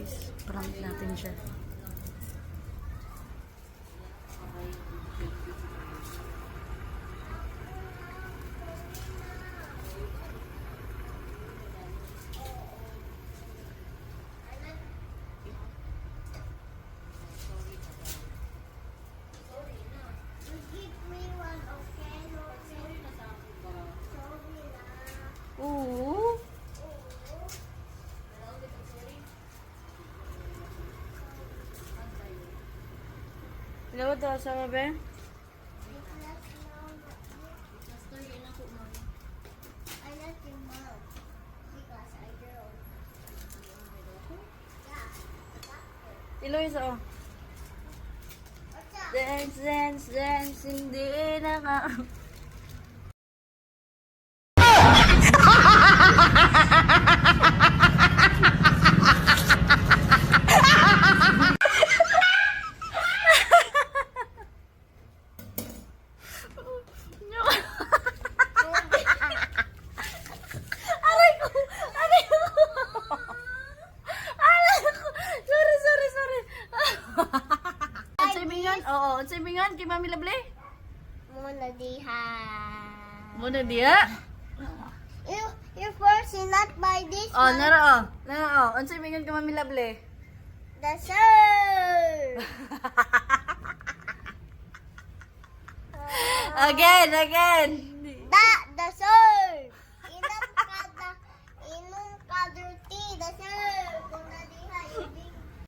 guys. Prank natin siya. Oo. Hello, to sama ba? Hello, isa oh. Dance, dance, dance, hindi na ka. Aray ko! Aray ko! Aray ko! Sorry, sorry, sorry. Unsay mingon? Oo, unsay mingon kay Mami Lovely? Muna diha. Muna diha. You first not by this Oh, one. nara oh. Nara oh. Unsay mingon kay Mami Lovely? The sir. Again, again.